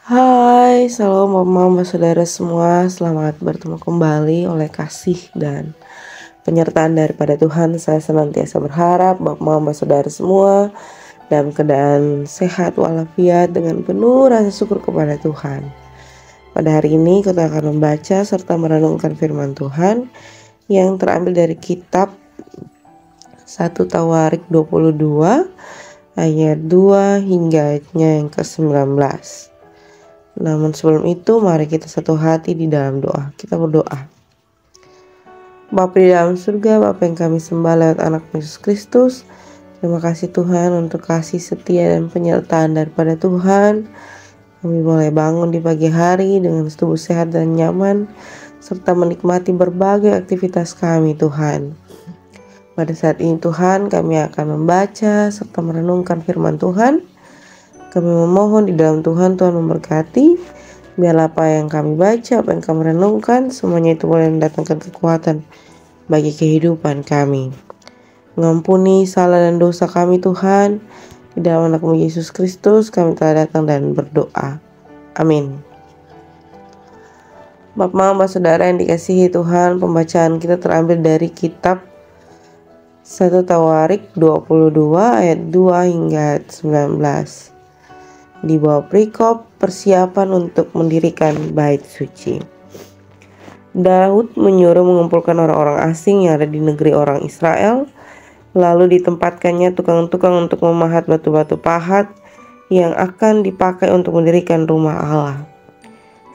Hai, salam mama saudara semua. Selamat bertemu kembali oleh kasih dan penyertaan daripada Tuhan. Saya senantiasa berharap mama saudara semua dalam keadaan sehat walafiat dengan penuh rasa syukur kepada Tuhan. Pada hari ini kita akan membaca serta merenungkan firman Tuhan yang terambil dari kitab 1 Tawarik 22 ayat 2 hingga ayatnya yang ke-19. Namun sebelum itu mari kita satu hati di dalam doa. Kita berdoa. Bapa di dalam surga, Bapa yang kami sembah lewat anak Yesus Kristus, terima kasih Tuhan untuk kasih setia dan penyertaan daripada Tuhan. Kami boleh bangun di pagi hari dengan tubuh sehat dan nyaman, serta menikmati berbagai aktivitas kami Tuhan. Pada saat ini Tuhan, kami akan membaca serta merenungkan firman Tuhan. Kami memohon di dalam Tuhan memberkati, biarlah apa yang kami baca, apa yang kami renungkan, semuanya itu boleh mendatangkan kekuatan bagi kehidupan kami. Mengampuni salah dan dosa kami Tuhan, di dalam anak-Mu Yesus Kristus kami telah datang dan berdoa. Amin. Bapak, saudara yang dikasihi Tuhan, pembacaan kita terambil dari kitab 1 Tawarik 22 ayat 2 hingga 19. Di bawah perikop persiapan untuk mendirikan bait suci. Daud menyuruh mengumpulkan orang-orang asing yang ada di negeri orang Israel, lalu ditempatkannya tukang-tukang untuk memahat batu-batu pahat yang akan dipakai untuk mendirikan rumah Allah.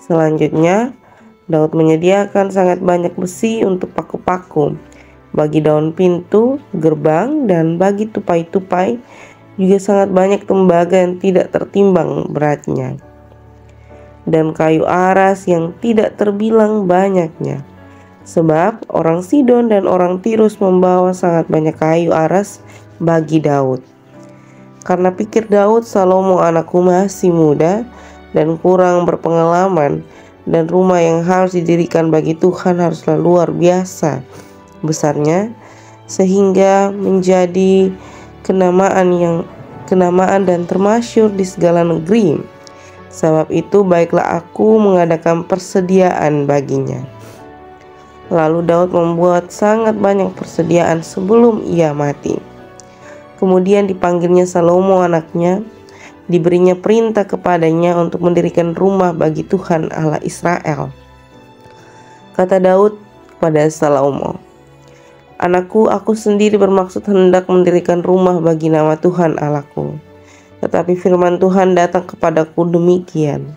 Selanjutnya, Daud menyediakan sangat banyak besi untuk paku-paku, bagi daun pintu, gerbang, dan bagi tupai-tupai, juga sangat banyak tembaga yang tidak tertimbang beratnya, dan kayu aras yang tidak terbilang banyaknya. Sebab orang Sidon dan orang Tirus membawa sangat banyak kayu aras bagi Daud. Karena pikir Daud, Salomo anakku masih muda dan kurang berpengalaman, dan rumah yang harus didirikan bagi Tuhan haruslah luar biasa besarnya, sehingga menjadi kenamaan dan termasyhur di segala negeri. Sebab itu baiklah aku mengadakan persediaan baginya. Lalu Daud membuat sangat banyak persediaan sebelum ia mati. Kemudian dipanggilnya Salomo anaknya, diberinya perintah kepadanya untuk mendirikan rumah bagi Tuhan Allah Israel. Kata Daud kepada Salomo, "Anakku, aku sendiri bermaksud hendak mendirikan rumah bagi nama Tuhan Allahku. Tetapi firman Tuhan datang kepadaku demikian.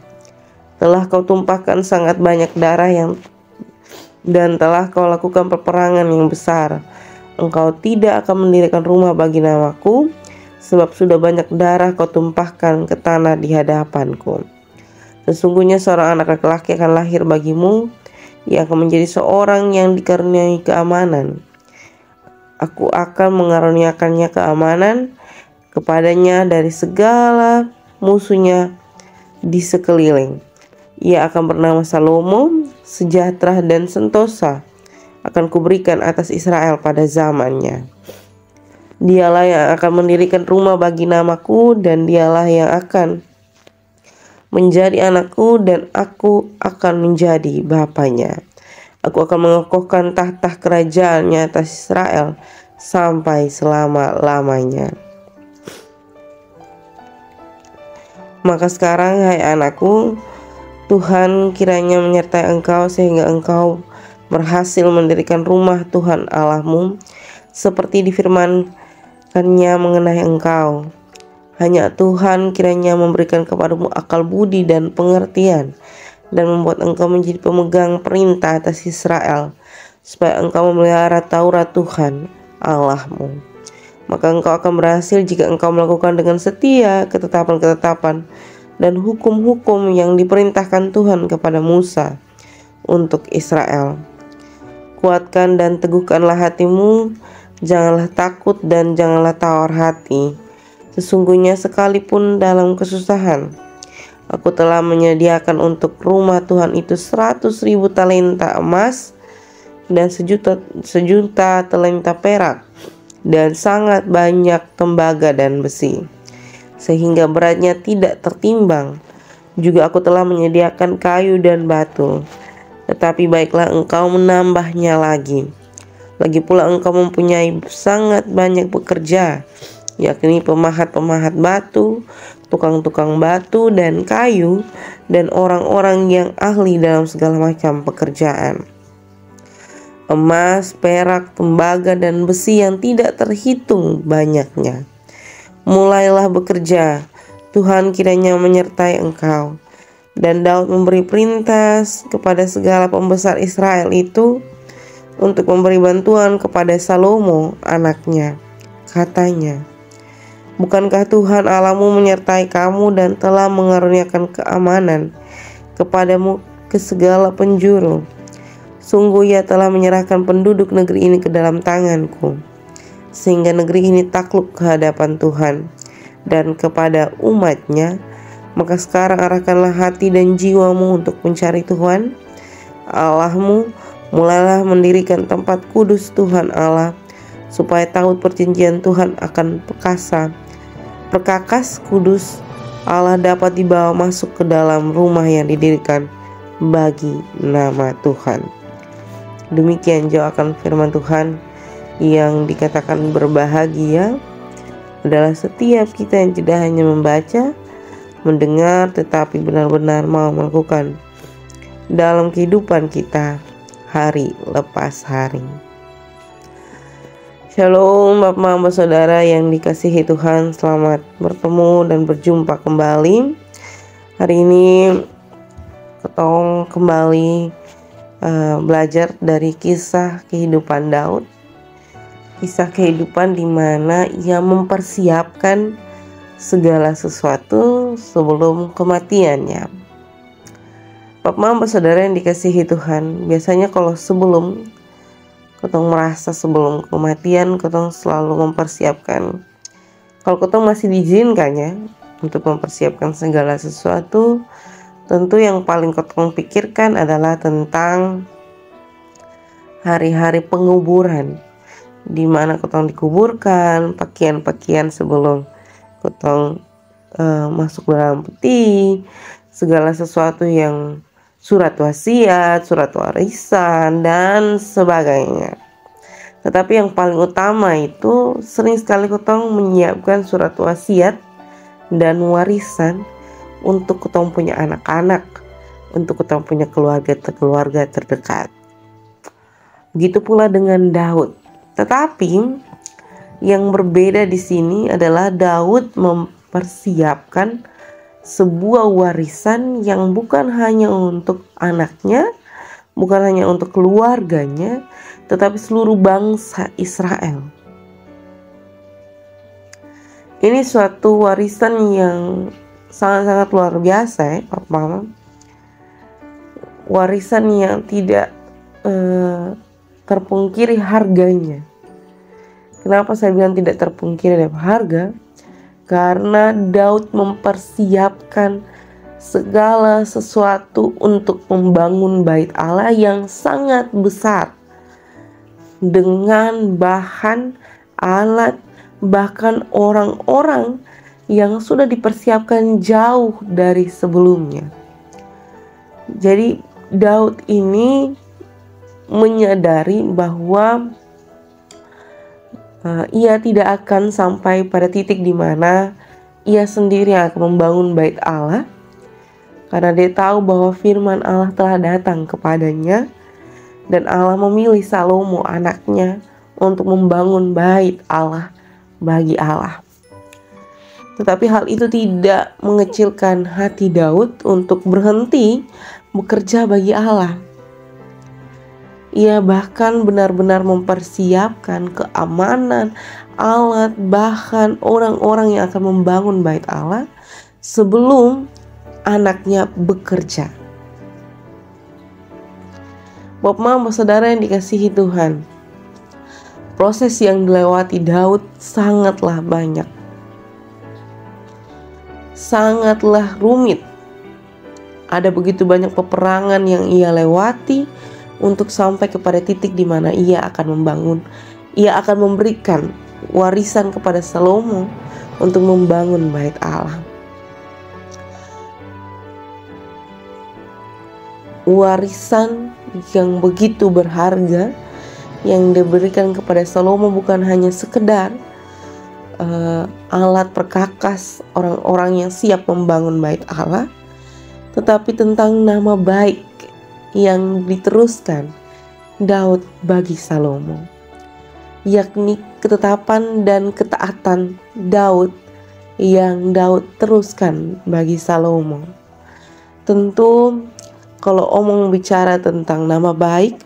Telah kau tumpahkan sangat banyak darah dan telah kau lakukan peperangan yang besar. Engkau tidak akan mendirikan rumah bagi namaku, sebab sudah banyak darah kau tumpahkan ke tanah di hadapanku. Sesungguhnya seorang anak laki-laki akan lahir bagimu, ia akan menjadi seorang yang dikaruniai keamanan. Aku akan mengaruniakannya keamanan kepadanya dari segala musuhnya di sekeliling. Ia akan bernama Salomo, sejahtera dan sentosa akan kuberikan atas Israel pada zamannya. Dialah yang akan mendirikan rumah bagi namaku, dan dialah yang akan menjadi anakku, dan aku akan menjadi bapanya. Aku akan mengokohkan tahta kerajaannya atas Israel sampai selama-lamanya. Maka sekarang, hai anakku, Tuhan kiranya menyertai engkau sehingga engkau berhasil mendirikan rumah Tuhan Allahmu seperti difirmankannya mengenai engkau. Hanya Tuhan kiranya memberikan kepadamu akal budi dan pengertian, dan membuat engkau menjadi pemegang perintah atas Israel, supaya engkau memelihara Taurat Tuhan Allahmu. Maka engkau akan berhasil jika engkau melakukan dengan setia ketetapan-ketetapan dan hukum-hukum yang diperintahkan Tuhan kepada Musa untuk Israel. Kuatkan dan teguhkanlah hatimu, janganlah takut dan janganlah tawar hati. Sesungguhnya sekalipun dalam kesusahan, aku telah menyediakan untuk rumah Tuhan itu 100.000 talenta emas dan sejuta talenta perak dan sangat banyak tembaga dan besi, sehingga beratnya tidak tertimbang. Juga aku telah menyediakan kayu dan batu, tetapi baiklah engkau menambahnya lagi. Lagi pula engkau mempunyai sangat banyak pekerja, yakni pemahat-pemahat batu, tukang-tukang batu dan kayu, dan orang-orang yang ahli dalam segala macam pekerjaan. Emas, perak, tembaga, dan besi yang tidak terhitung banyaknya. Mulailah bekerja, Tuhan kiranya menyertai engkau. Dan Daud memberi perintah kepada segala pembesar Israel itu untuk memberi bantuan kepada Salomo anaknya. Katanya, bukankah Tuhan Allahmu menyertai kamu dan telah mengaruniakan keamanan kepadamu ke segala penjuru? Sungguh Ia telah menyerahkan penduduk negeri ini ke dalam tanganku, sehingga negeri ini takluk ke hadapan Tuhan dan kepada umatnya. Maka sekarang arahkanlah hati dan jiwamu untuk mencari Tuhan Allahmu. Mulailah mendirikan tempat kudus Tuhan Allah, supaya tahun perjanjian Tuhan akan perkakas kudus Allah dapat dibawa masuk ke dalam rumah yang didirikan bagi nama Tuhan. Demikian jauhkan firman Tuhan. Yang dikatakan berbahagia adalah setiap kita yang tidak hanya membaca, mendengar, tetapi benar-benar mau melakukan dalam kehidupan kita hari lepas hari. Shalom Bapak Mama Saudara yang dikasihi Tuhan, selamat bertemu dan berjumpa kembali. Hari ini ketong kembali belajar dari kisah kehidupan Daud. Kisah kehidupan di mana ia mempersiapkan segala sesuatu sebelum kematiannya. Bapak Mama Saudara yang dikasihi Tuhan, biasanya kalau sebelum ketong merasa sebelum kematian, ketong selalu mempersiapkan. Kalau ketong masih diizinkan ya untuk mempersiapkan segala sesuatu, tentu yang paling ketong pikirkan adalah tentang hari-hari penguburan, di mana ketong dikuburkan, pakaian-pakaian sebelum ketong masuk dalam peti, segala sesuatu yang surat wasiat, surat warisan, dan sebagainya. Tetapi yang paling utama itu sering sekali ketong menyiapkan surat wasiat dan warisan untuk ketong punya anak-anak, untuk ketong punya keluarga terdekat. Begitu pula dengan Daud. Tetapi yang berbeda di sini adalah Daud mempersiapkan sebuah warisan yang bukan hanya untuk anaknya, bukan hanya untuk keluarganya, tetapi seluruh bangsa Israel. Ini suatu warisan yang sangat-sangat luar biasa ya Pak Mama. Warisan yang tidak terpungkiri harganya. Kenapa saya bilang tidak terpungkiri harga? Karena Daud mempersiapkan segala sesuatu untuk membangun bait Allah yang sangat besar, dengan bahan, alat, bahkan orang-orang yang sudah dipersiapkan jauh dari sebelumnya. Jadi Daud ini menyadari bahwa ia tidak akan sampai pada titik di mana ia sendiri akan membangun bait Allah, karena dia tahu bahwa firman Allah telah datang kepadanya dan Allah memilih Salomo anaknya untuk membangun bait Allah bagi Allah. Tetapi hal itu tidak mengecilkan hati Daud untuk berhenti bekerja bagi Allah. Ia bahkan benar-benar mempersiapkan keamanan, alat, bahkan orang-orang yang akan membangun bait Allah sebelum anaknya bekerja. Bapak Mama Saudara yang dikasihi Tuhan, proses yang dilewati Daud sangatlah banyak, sangatlah rumit. Ada begitu banyak peperangan yang ia lewati untuk sampai kepada titik di mana ia akan memberikan warisan kepada Salomo untuk membangun bait Allah. warisan yang begitu berharga yang diberikan kepada Salomo bukan hanya sekedar alat perkakas orang-orang yang siap membangun bait Allah, tetapi tentang nama baik yang diteruskan Daud bagi Salomo, yakni ketetapan dan ketaatan Daud yang Daud teruskan bagi Salomo. Tentu kalau omong bicara tentang nama baik,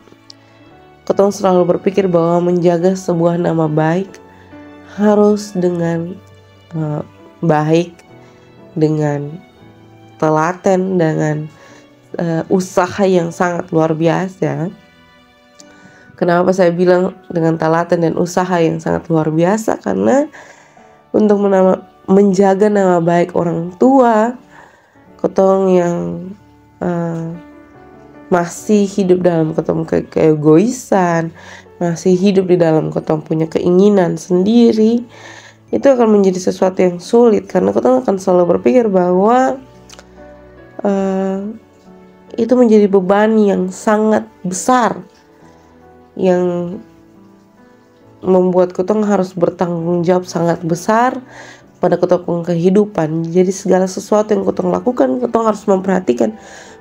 kita selalu berpikir bahwa menjaga sebuah nama baik harus dengan baik, dengan telaten, dengan usaha yang sangat luar biasa. Kenapa saya bilang dengan telaten dan usaha yang sangat luar biasa? Karena untuk menjaga nama baik orang tua, ketong yang masih hidup dalam ketong keegoisan, masih hidup di dalam ketong punya keinginan sendiri, itu akan menjadi sesuatu yang sulit. Karena ketong akan selalu berpikir bahwa itu menjadi beban yang sangat besar, yang membuat ketong harus bertanggung jawab sangat besar pada ketong kehidupan. Jadi segala sesuatu yang ketong lakukan, ketong harus memperhatikan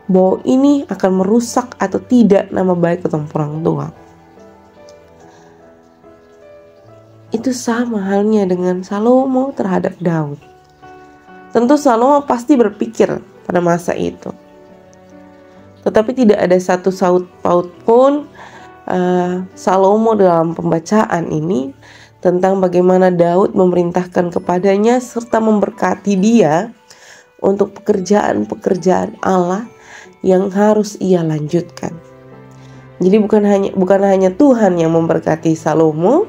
bahwa ini akan merusak atau tidak nama baik ketong orang tua. Itu sama halnya dengan Salomo terhadap Daud. Tentu Salomo pasti berpikir pada masa itu, tetapi tidak ada satu saut paut pun Salomo dalam pembacaan ini tentang bagaimana Daud memerintahkan kepadanya serta memberkati dia untuk pekerjaan-pekerjaan Allah yang harus ia lanjutkan. Jadi bukan hanya Tuhan yang memberkati Salomo,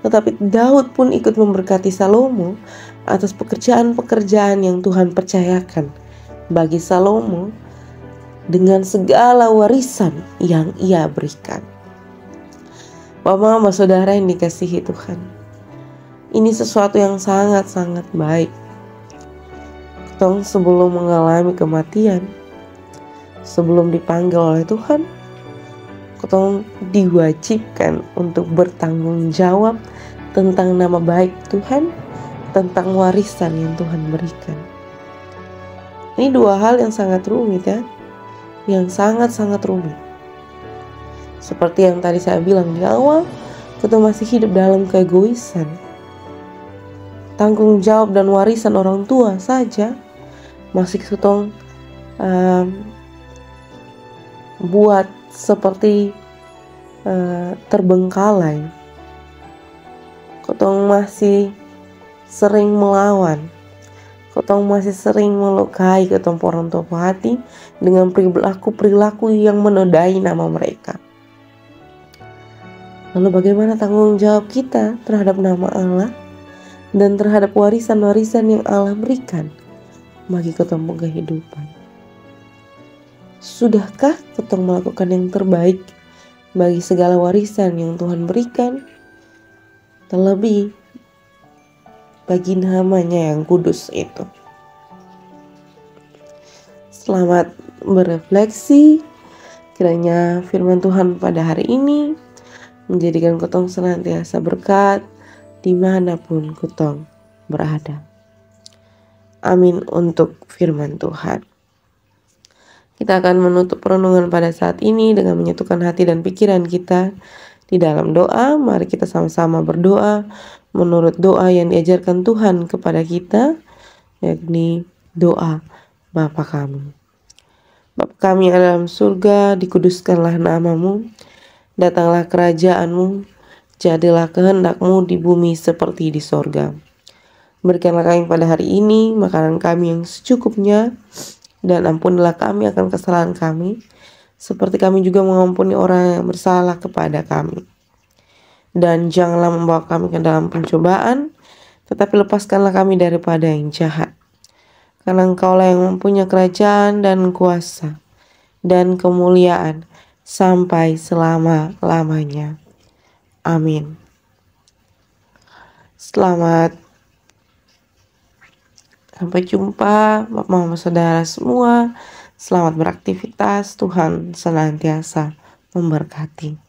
tetapi Daud pun ikut memberkati Salomo atas pekerjaan-pekerjaan yang Tuhan percayakan bagi Salomo dengan segala warisan yang ia berikan. Bapak, Mama, Saudara yang dikasihi Tuhan, ini sesuatu yang sangat-sangat baik. Ketong sebelum mengalami kematian, sebelum dipanggil oleh Tuhan, ketong diwajibkan untuk bertanggung jawab tentang nama baik Tuhan, tentang warisan yang Tuhan berikan. Ini dua hal yang sangat rumit ya, yang sangat-sangat rumit. Seperti yang tadi saya bilang di awal, kita masih hidup dalam keegoisan. Tanggung jawab dan warisan orang tua saja masih kita buat seperti terbengkalai. Kita masih sering melawan. Kita masih sering melukai kita orang tua hati dengan perilaku yang menodai nama mereka. Lalu bagaimana tanggung jawab kita terhadap nama Allah dan terhadap warisan-warisan yang Allah berikan bagi ketemu kehidupan? Sudahkah kita melakukan yang terbaik bagi segala warisan yang Tuhan berikan? Terlebih bagi namanya yang kudus itu. Selamat berefleksi. Kiranya firman Tuhan pada hari ini menjadikan kutong senantiasa berkat dimanapun kutong berada. Amin untuk firman Tuhan. Kita akan menutup renungan pada saat ini dengan menyatukan hati dan pikiran kita di dalam doa. Mari kita sama-sama berdoa menurut doa yang diajarkan Tuhan kepada kita, yakni doa Bapa kami. Bapa kami yang dalam surga, dikuduskanlah namamu. Datanglah kerajaan-Mu, jadilah kehendak-Mu di bumi seperti di sorga. Berikanlah kami pada hari ini makanan kami yang secukupnya, dan ampunilah kami akan kesalahan kami, seperti kami juga mengampuni orang yang bersalah kepada kami. Dan janganlah membawa kami ke dalam pencobaan, tetapi lepaskanlah kami daripada yang jahat. Karena Engkaulah yang mempunyai kerajaan dan kuasa dan kemuliaan sampai selama-lamanya. Amin. Selamat sampai jumpa Bapak Mama Saudara semua. Selamat beraktivitas, Tuhan senantiasa memberkati.